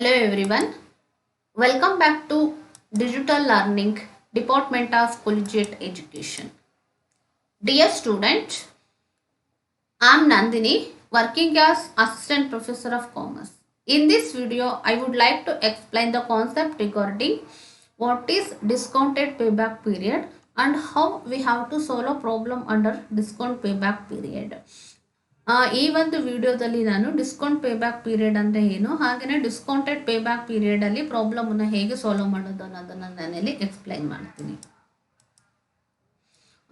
Hello everyone, welcome back to Digital Learning Department of Collegiate Education. Dear student, I am Nandini, working as Assistant Professor of Commerce. In this video, I would like to explain the concept regarding what is discounted payback period and how we have to solve a problem under discount payback period. ಈ ಒಂದು ವಿಡಿಯೋದಲ್ಲಿ ನಾನು discount ಪೇಬ್ಯಾಕ್ period ಅಂದರೆ ಏನು ಹಾಗೆಯೇ discounted ಪೇಬ್ಯಾಕ್ ಪೀರಿಯಡಲ್ಲಿ ಪ್ರಾಬ್ಲಮನ್ನು ಹೇಗೆ solve ಮಾಡೋದು ಅನ್ನೋದನ್ನು ನಾನಿಲ್ಲಿ ಎಕ್ಸ್ಪ್ಲೈನ್ ಮಾಡ್ತೀನಿ.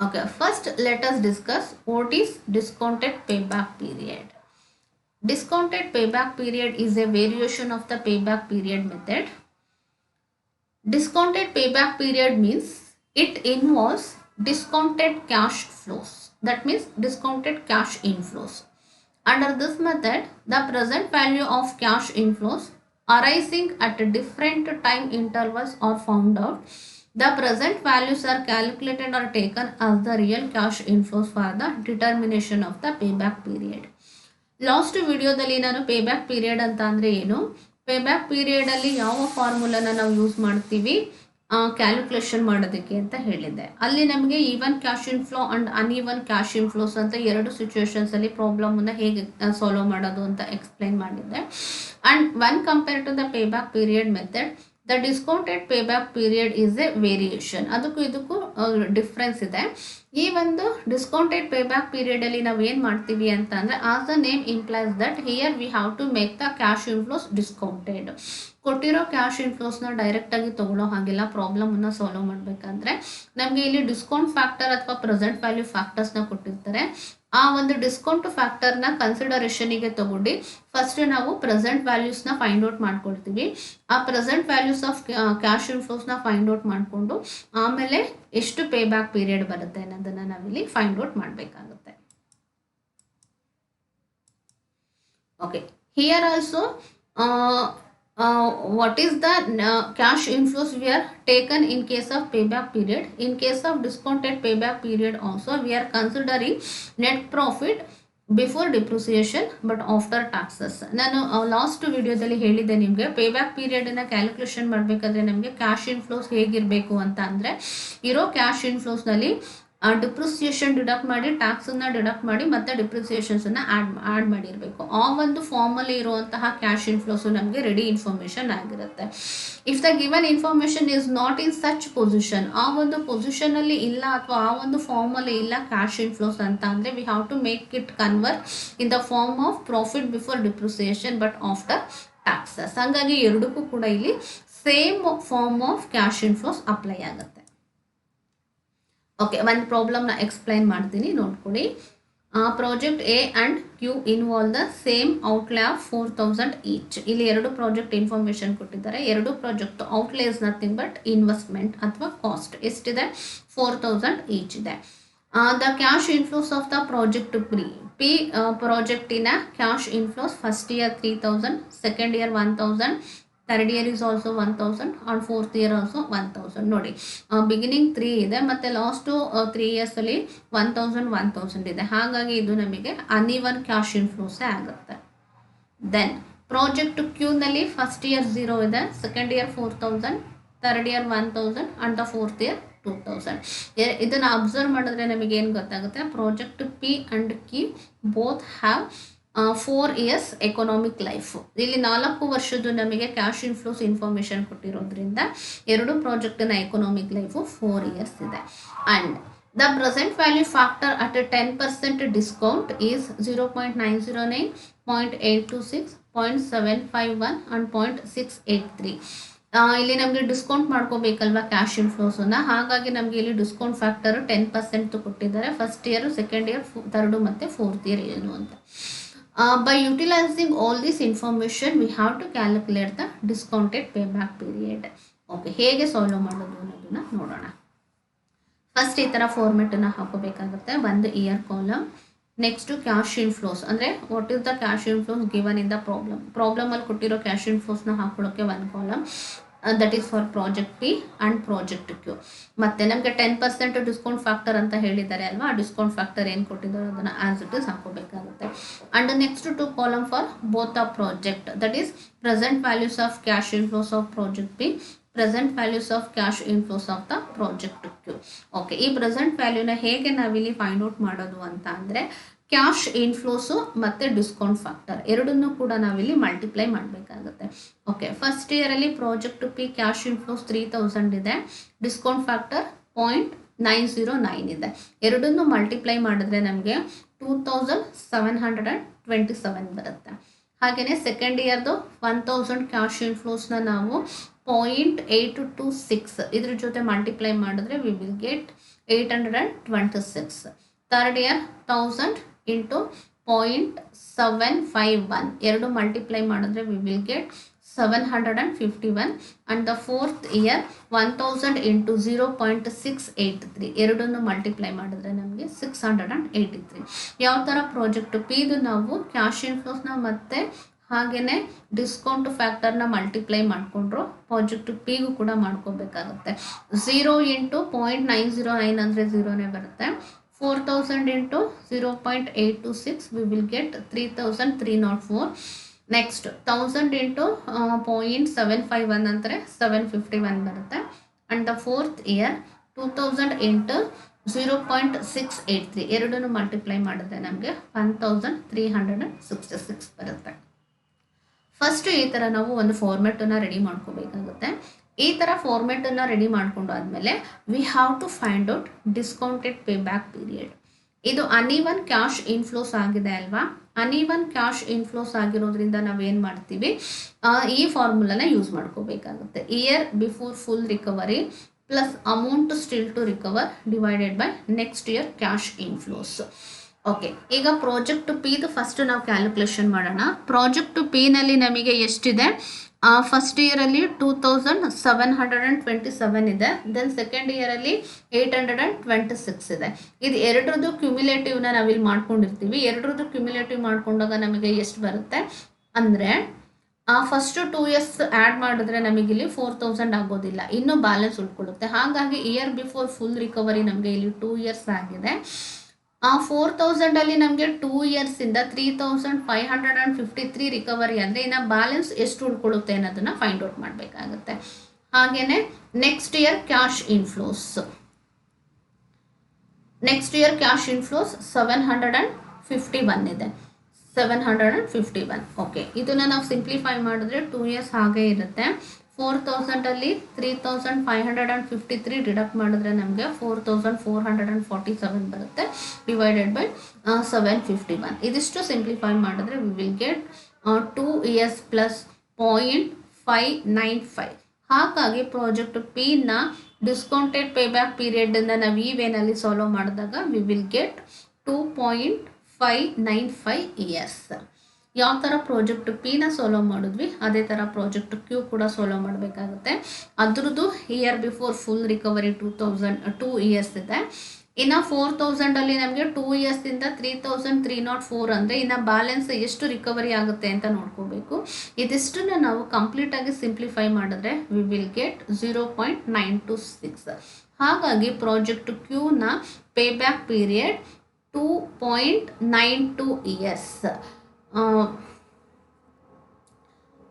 Okay, first let us discuss what is discounted payback period. Discounted payback period is a variation of the payback period method. Discounted payback period means it involves discounted cash flows. That means discounted cash inflows. Under this method, the present value of cash inflows arising at different time intervals are found out. The present values are calculated or taken as the real cash inflows for the determination of the payback period. Last ವಿಡಿಯೋದಲ್ಲಿ ನಾನು ಪೇಬ್ಯಾಕ್ period ಅಂತ ಅಂದರೆ ಏನು, ಪೇಬ್ಯಾಕ್ ಪೀರಿಯಡಲ್ಲಿ ಯಾವ ಫಾರ್ಮುಲಾನ ನಾವು use ಮಾಡ್ತೀವಿ calculation ಮಾಡೋದಕ್ಕೆ ಅಂತ ಹೇಳಿದ್ದೆ. ಅಲ್ಲಿ ನಮಗೆ even cash inflow and uneven cash inflows ಅಂತ ಎರಡು ಸಿಚುವೇಶನ್ಸಲ್ಲಿ ಪ್ರಾಬ್ಲಮನ್ನು ಹೇಗೆ ಸಾಲ್ವ್ ಮಾಡೋದು ಅಂತ ಎಕ್ಸ್ಪ್ಲೈನ್ ಮಾಡಿದ್ದೆ. And one compare to the payback period method, the discounted payback period is a variation. ಅದಕ್ಕೂ ಇದಕ್ಕೂ ಡಿಫ್ರೆನ್ಸ್ ಇದೆ. ಈ ಒಂದು ಡಿಸ್ಕೌಂಟೆಡ್ ಪೇಬ್ಯಾಕ್ ಪೀರಿಯಡಲ್ಲಿ ನಾವು ಏನು ಮಾಡ್ತೀವಿ ಅಂತ ಅಂದರೆ, as the name implies that here we have to make the cash inflows discounted. ಕೊಟ್ಟಿರೋ ಕ್ಯಾಶ್ ಇನ್ಫ್ಲೋಸ್ನ ಡೈರೆಕ್ಟಾಗಿ ತೊಗೊಳ್ಳೋ ಹಾಗಿಲ್ಲ. ಪ್ರಾಬ್ಲಮನ್ನು ಸಾಲ್ವ್ ಮಾಡಬೇಕಂದ್ರೆ ನಮಗೆ ಇಲ್ಲಿ ಡಿಸ್ಕೌಂಟ್ ಫ್ಯಾಕ್ಟರ್ ಅಥವಾ ಪ್ರೆಸೆಂಟ್ ವ್ಯಾಲ್ಯೂ ಫ್ಯಾಕ್ಟರ್ಸ್ನ ಕೊಟ್ಟಿರ್ತಾರೆ. ಆ ಒಂದು ಡಿಸ್ಕೌಂಟ್ ಫ್ಯಾಕ್ಟರ್ನ ಕನ್ಸಿಡರೇಷನಿಗೆ ತಗೊಂಡು ಫಸ್ಟ್ ನಾವು ಪ್ರೆಸೆಂಟ್ ವ್ಯಾಲ್ಯೂಸ್ನ ಫೈಂಡ್ ಔಟ್ ಮಾಡ್ಕೊಳ್ತೀವಿ. ಆ ಪ್ರೆಸೆಂಟ್ ವ್ಯಾಲ್ಯೂಸ್ ಆಫ್ ಕ್ಯಾಶ್ ಇನ್ಫ್ಲೋಸ್ನ ಫೈಂಡ್ ಔಟ್ ಮಾಡಿಕೊಂಡು ಆಮೇಲೆ ಎಷ್ಟು ಪೇ ಬ್ಯಾಕ್ ಪೀರಿಯಡ್ ಬರುತ್ತೆ ಅನ್ನೋದನ್ನು ನಾವಿಲ್ಲಿ ಫೈಂಡ್ ಔಟ್ ಮಾಡಬೇಕಾಗುತ್ತೆ. Okay, here also what is the cash inflows we are taken in case of payback period. In case of discounted payback period also we are considering net profit before depreciation but after taxes. ನಾನು last ವಿಡಿಯೋದಲ್ಲಿ ಹೇಳಿದ್ದೆ ನಿಮಗೆ ಪೇಬ್ಯಾಕ್ ಪೀರಿಯಡನ್ನು calculation ಮಾಡಬೇಕಾದ್ರೆ ನಮಗೆ cash inflows ಹೇಗಿರಬೇಕು ಅಂತ ಅಂದರೆ, ಇರೋ ಕ್ಯಾಶ್ ಇನ್ಫ್ಲೋಸ್ನಲ್ಲಿ ಡಿಪ್ರಿಸಿಯೇಷನ್ ಡಿಡಕ್ಟ್ ಮಾಡಿ, ಟ್ಯಾಕ್ಸನ್ನು ಡಿಡಕ್ಟ್ ಮಾಡಿ, ಮತ್ತು ಡಿಪ್ರಿಸಿಯೇಷನ್ಸನ್ನು ಆ್ಯಡ್ ಮಾಡಿರಬೇಕು. ಆ ಒಂದು ಫಾರ್ಮಲ್ಲಿ ಇರುವಂತಹ ಕ್ಯಾಶ್ ಇನ್ಫ್ಲೋಸು ನಮಗೆ ರೆಡಿ ಇನ್ಫಾರ್ಮೇಷನ್ ಆಗಿರುತ್ತೆ. If the given information is not in such position, ಆ ಒಂದು ಪೊಸಿಷನಲ್ಲಿ ಇಲ್ಲ ಅಥವಾ ಆ ಒಂದು ಫಾರ್ಮಲ್ಲಿ ಇಲ್ಲ ಕ್ಯಾಶ್ ಇನ್ಫ್ಲೋಸ್ ಅಂತ ಅಂದರೆ, we have to make it convert in the form of profit before depreciation but after taxes. ಹಾಗಾಗಿ ಎರಡಕ್ಕೂ ಕೂಡ ಇಲ್ಲಿ same form of cash inflows apply ಆಗುತ್ತೆ. ಓಕೆ, ಒಂದು ಪ್ರಾಬ್ಲಮ್ನ ಎಕ್ಸ್ಪ್ಲೈನ್ ಮಾಡ್ತೀನಿ, ನೋಡ್ಕೊಳ್ಳಿ. Project A and Q involve the same outlay of 4000 each. ಇಲ್ಲಿ ಎರಡು ಪ್ರಾಜೆಕ್ಟ್ ಇನ್ಫಾರ್ಮೇಷನ್ ಕೊಟ್ಟಿದ್ದಾರೆ. ಎರಡು project outlay is nothing but investment ಅಥವಾ ಕಾಸ್ಟ್. ಎಷ್ಟಿದೆ? 4000 ಈಚ್ ಇದೆ. The cash inflows of the project P ಪ್ರಾಜೆಕ್ಟಿನ cash inflows first year 3000, second year 1000, third year is also 1000 and fourth year also 1000. ನೋಡಿ, beginning 3 ಇದೆ ಮತ್ತು last 3 ಇಯರ್ಸಲ್ಲಿ 1000 ಇದೆ. ಹಾಗಾಗಿ ಇದು ನಮಗೆ ಅನ್ಈವನ್ ಕ್ಯಾಶ್ ಇನ್ಫ್ಲೋಸೇ ಆಗುತ್ತೆ. ದೆನ್ ಪ್ರಾಜೆಕ್ಟ್ ಕ್ಯೂನಲ್ಲಿ ಫಸ್ಟ್ ಇಯರ್ 0 ಇದೆ, second year 4000, third year 1000 and the fourth year 2000. ಇದನ್ನು ಅಬ್ಸರ್ವ್ ಮಾಡಿದ್ರೆ ನಮಗೆ ಏನು ಗೊತ್ತಾಗುತ್ತೆ, project P and Q both have 4 years economic life. ಇಲ್ಲಿ 4 ವರ್ಷದ್ದು ನಮಗೆ ಕ್ಯಾಶ್ ಇನ್ಫ್ಲೋಸ್ ಇನ್ಫಾರ್ಮೇಷನ್ ಕೊಟ್ಟಿರೋದ್ರಿಂದ ಎರಡು ಪ್ರಾಜೆಕ್ಟಿನ ಎಕನಾಮಿಕ್ ಲೈಫು 4 ಇಯರ್ಸ್ ಇದೆ. And the present value factor at 10% discount is 0.909, 0.826, 0.751 and 0.683. ಇಲ್ಲಿ ನಮಗೆ ಡಿಸ್ಕೌಂಟ್ ಮಾಡ್ಕೋಬೇಕಲ್ವ ಕ್ಯಾಶ್ ಇನ್ಫ್ಲೋಸನ್ನು. ಹಾಗಾಗಿ ನಮಗೆ ಇಲ್ಲಿ ಡಿಸ್ಕೌಂಟ್ ಫ್ಯಾಕ್ಟರು 10% ಕೊಟ್ಟಿದ್ದಾರೆ. First year, second year, third ಮತ್ತು ಫೋರ್ತ್ ಇಯರ್ ಏನು ಅಂತ. By utilizing all this information we have to calculate the discounted payback period. Okay, ಹೇಗೆ ಸಾಲ್ವ್ ಮಾಡೋದು ಅನ್ನೋದನ್ನ ನೋಡೋಣ. ಫಸ್ಟ್ ಈ ಥರ ಫಾರ್ಮೆಟನ್ನು ಹಾಕೋಬೇಕಾಗುತ್ತೆ. ಒಂದು year column, next cash inflows ಅಂದರೆ what is the cash inflows given in the ಪ್ರಾಬ್ಲಮಲ್ಲಿ ಕೊಟ್ಟಿರೋ ಕ್ಯಾಶ್ ಇನ್ಫ್ಲೋಸ್ನ ಹಾಕೊಳ್ಳೋಕ್ಕೆ ಒಂದು column. That is for project P and project Q. ಮತ್ತೆ ನಮಗೆ 10% ಡಿಸ್ಕೌಂಟ್ ಫ್ಯಾಕ್ಟರ್ ಅಂತ ಹೇಳಿದ್ದಾರೆ ಅಲ್ವಾ, ಆ ಡಿಸ್ಕೌಂಟ್ ಫ್ಯಾಕ್ಟರ್ ಏನು ಕೊಟ್ಟಿದ್ದಾರೆ ಅದನ್ನು ಆಸ್ ಇಟ್ ಇಸ್ ಹಾಕೋಬೇಕಾಗುತ್ತೆ. And next 2 column for both of project, that is present values of cash inflows of project P, present values of cash inflows of the project Q. Okay, ಈ present ವ್ಯಾಲ್ಯೂನ ಹೇಗೆ ನಾವಿಲ್ಲಿ find out ಮಾಡೋದು ಅಂತ ಅಂದರೆ, cash inflows ಮತ್ತು discount factor ಎರಡನ್ನೂ ಕೂಡ ನಾವಿಲ್ಲಿ ಮಲ್ಟಿಪ್ಲೈ ಮಾಡಬೇಕಾಗುತ್ತೆ. ಓಕೆ, ಫಸ್ಟ್ ಇಯರಲ್ಲಿ ಪ್ರಾಜೆಕ್ಟ್ ಪಿ ಕ್ಯಾಶ್ ಇನ್ಫ್ಲೋಸ್ 3000 ಇದೆ, ಡಿಸ್ಕೌಂಟ್ ಫ್ಯಾಕ್ಟರ್ 0.909 ಇದೆ. ಎರಡನ್ನೂ ಮಲ್ಟಿಪ್ಲೈ ಮಾಡಿದ್ರೆ ನಮಗೆ 2727 ಬರುತ್ತೆ. ಹಾಗೆಯೇ ಸೆಕೆಂಡ್ ಇಯರ್ದು 1000 ಕ್ಯಾಶ್ ಇನ್ಫ್ಲೋಸ್ನ ನಾವು 0.826 ಇದ್ರ ಜೊತೆ ಮಲ್ಟಿಪ್ಲೈ ಮಾಡಿದ್ರೆ we will get 826. Third year 1000 into 0.751 ಎರಡು ಮಲ್ಟಿಪ್ಲೈ ಮಾಡಿದ್ರೆ we will get 751. And the fourth year 1000 into 0.683 ಎರಡನ್ನು ಮಲ್ಟಿಪ್ಲೈ ಮಾಡಿದ್ರೆ ನಮಗೆ 683. ಯಾವ ಥರ ಪ್ರಾಜೆಕ್ಟ್ ಪಿದು ನಾವು ಕ್ಯಾಶ್ ಇನ್ಫ್ಲೋಸ್ನ ಮತ್ತು ಹಾಗೆಯೇ ಡಿಸ್ಕೌಂಟ್ ಫ್ಯಾಕ್ಟರ್ನ ಮಲ್ಟಿಪ್ಲೈ ಮಾಡಿಕೊಂಡ್ರು ಪ್ರಾಜೆಕ್ಟ್ ಪಿಗೂ ಕೂಡ ಮಾಡ್ಕೋಬೇಕಾಗುತ್ತೆ. 0 ಇಂಟು 0.909 ಅಂದರೆ 0ನೇ ಬರುತ್ತೆ. 4000 into 0.826 we will get 3304. Next 1000 into 0.751 ಅಂದರೆ 751 ಬರುತ್ತೆ. And the fourth year 2000 into 0.683 ಎರಡನ್ನು ಮಲ್ಟಿಪ್ಲೈ ಮಾಡಿದ್ರೆ ನಮಗೆ 1366 ಬರುತ್ತೆ. ಫಸ್ಟ್ ಈ ಥರ ನಾವು ಒಂದು ಫಾರ್ಮೆಟನ್ನು ರೆಡಿ ಮಾಡ್ಕೋಬೇಕಾಗುತ್ತೆ. ಈ ಥರ ಫಾರ್ಮೆಟನ್ನು ರೆಡಿ ಮಾಡ್ಕೊಂಡು ಆದಮೇಲೆ we have to find out discounted payback period. ಇದು ಅನ್ಇವನ್ ಕ್ಯಾಶ್ ಇನ್ಫ್ಲೋಸ್ ಆಗಿದೆ ಅಲ್ವಾ, ಅನ್ಇವನ್ ಕ್ಯಾಶ್ ಇನ್ಫ್ಲೋಸ್ ಆಗಿರೋದ್ರಿಂದ ನಾವೇನು ಮಾಡ್ತೀವಿ, ಈ ಫಾರ್ಮುಲಾನ ಯೂಸ್ ಮಾಡ್ಕೋಬೇಕಾಗುತ್ತೆ. Year before full recovery plus amount still to recover divided by next year cash inflows. Okay, ಈಗ ಪ್ರಾಜೆಕ್ಟ್ ಪಿದು ಫಸ್ಟ್ ನಾವು ಕ್ಯಾಲ್ಕುಲೇಷನ್ ಮಾಡೋಣ. ಪ್ರಾಜೆಕ್ಟ್ ಪಿನಲ್ಲಿ ನಮಗೆ ಎಷ್ಟಿದೆ, ಫಸ್ಟ್ ಇಯರಲ್ಲಿ 2727 ಇದೆ, ದೆನ್ ಸೆಕೆಂಡ್ ಇಯರಲ್ಲಿ 826 ಇದೆ. ಇದು ಎರಡರದ್ದು ಕ್ಯುಮ್ಯುಲೇಟಿವ್ನ ನಾವಿಲ್ಲಿ ಮಾಡ್ಕೊಂಡಿರ್ತೀವಿ. ಎರಡರದ್ದು ಕ್ಯುಮ್ಯುಲೇಟಿವ್ ಮಾಡ್ಕೊಂಡಾಗ ನಮಗೆ ಎಷ್ಟು ಬರುತ್ತೆ ಅಂದರೆ, ಫಸ್ಟ್ 2 ಇಯರ್ಸ್ ಆ್ಯಡ್ ಮಾಡಿದ್ರೆ ನಮಗಿಲ್ಲಿ 4000 ಆಗೋದಿಲ್ಲ, ಇನ್ನೂ ಬ್ಯಾಲೆನ್ಸ್ ಉಳ್ಕೊಳ್ಳುತ್ತೆ. ಹಾಗಾಗಿ ಇಯರ್ ಬಿಫೋರ್ ಫುಲ್ ರಿಕವರಿ ನಮಗೆ ಇಲ್ಲಿ 2 ಇಯರ್ಸ್ ಆಗಿದೆ. 4000ಅಲ್ಲಿ ನಮಗೆ 2 ಇಯರ್ಸಿಂದ 3553 ರಿಕವರಿ ಅಂದರೆ ಇನ್ನು ಬ್ಯಾಲೆನ್ಸ್ ಎಷ್ಟು ಉಳ್ಕೊಳ್ಳುತ್ತೆ ಅನ್ನೋದನ್ನು ಫೈಂಡ್ ಔಟ್ ಮಾಡಬೇಕಾಗುತ್ತೆ. ಹಾಗೆಯೇ next year cash inflows, next year cash inflows 751 ಇದೆ, 751. ಓಕೆ, ಇದನ್ನು ನಾವು ಸಿಂಪ್ಲಿಫೈ ಮಾಡಿದ್ರೆ 2 ಇಯರ್ಸ್ ಹಾಗೆ ಇರುತ್ತೆ. 4000ಅಲ್ಲಿ 3553 ಡಿಡಕ್ಟ್ ಮಾಡಿದ್ರೆ ನಮಗೆ 4447 ಬರುತ್ತೆ ಡಿವೈಡೆಡ್ ಬೈ 751. ಇದಿಷ್ಟು ಸಿಂಪ್ಲಿಫೈ ಮಾಡಿದ್ರೆ we will get 2 years plus 0.595. ಹಾಗಾಗಿ ಪ್ರಾಜೆಕ್ಟ್ ಪಿನ ಡಿಸ್ಕೌಂಟೆಡ್ ಪೇ ಬ್ಯಾಕ್ ಪೀರಿಯಡನ್ನು ನಾವು ಈ ವೇನಲ್ಲಿ ಸಾಲ್ವ್ ಮಾಡಿದಾಗ ವಿ ವಿಲ್ ಗೆಟ್ 2.595 ಇಯರ್ಸ್. ಯಾವ ಥರ ಪ್ರಾಜೆಕ್ಟ್ ಪಿನ ಸಾಲ್ವ್ ಮಾಡಿದ್ವಿ ಅದೇ ಥರ ಪ್ರಾಜೆಕ್ಟ್ ಕ್ಯೂ ಕೂಡ ಸಾಲ್ವ್ ಮಾಡಬೇಕಾಗುತ್ತೆ. ಅದ್ರದ್ದು year before full recovery 2 years ಇದೆ. ಇನ್ನು 4000ಅಲ್ಲಿ ನಮಗೆ 2 ಇಯರ್ಸಿಂದ 3304 ಅಂದರೆ ಇನ್ನು ಬ್ಯಾಲೆನ್ಸ್ ಎಷ್ಟು ರಿಕವರಿ ಆಗುತ್ತೆ ಅಂತ ನೋಡ್ಕೋಬೇಕು. ಇದಿಷ್ಟನ್ನು ನಾವು ಕಂಪ್ಲೀಟಾಗಿ ಸಿಂಪ್ಲಿಫೈ ಮಾಡಿದ್ರೆ ವಿ ವಿಲ್ ಗೆಟ್ 0.926. ಹಾಗಾಗಿ ಪ್ರಾಜೆಕ್ಟ್ ಕ್ಯೂನ ಪೇ ಬ್ಯಾಕ್ ಪೀರಿಯಡ್ 2.92 ಇಯರ್ಸ್.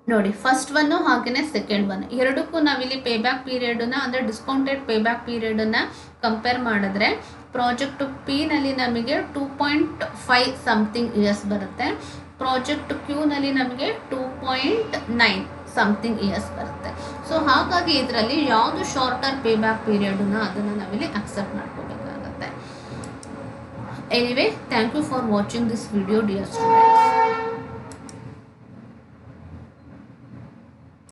ನೋಡಿ, ಫಸ್ಟ್ ಒನ್ನು ಹಾಗೆಯೇ ಸೆಕೆಂಡ್ ಒನ್ ಎರಡಕ್ಕೂ ನಾವಿಲ್ಲಿ ಪೇ ಬ್ಯಾಕ್ ಪೀರಿಯಡನ್ನು ಅಂದರೆ ಡಿಸ್ಕೌಂಟೆಡ್ ಪೇ ಬ್ಯಾಕ್ ಪೀರಿಯಡನ್ನು ಕಂಪೇರ್ ಮಾಡಿದ್ರೆ ಪ್ರಾಜೆಕ್ಟ್ ಪಿನಲ್ಲಿ ನಮಗೆ 2.5 ಸಮಥಿಂಗ್ ಇಯರ್ಸ್ ಬರುತ್ತೆ, ಪ್ರಾಜೆಕ್ಟ್ ಕ್ಯೂನಲ್ಲಿ ನಮಗೆ 2.9 ಸಮಥಿಂಗ್ ಇಯರ್ಸ್ ಬರುತ್ತೆ. ಸೊ ಹಾಗಾಗಿ ಇದರಲ್ಲಿ ಯಾವುದು ಶಾರ್ಟರ್ ಪೇ ಬ್ಯಾಕ್ ಪೀರಿಯಡನ್ನು ಅದನ್ನು ನಾವಿಲ್ಲಿ ಅಕ್ಸೆಪ್ಟ್ ಮಾಡ್ಕೋಬೇಕಾಗುತ್ತೆ. Anyway, thank you for watching this video dear student.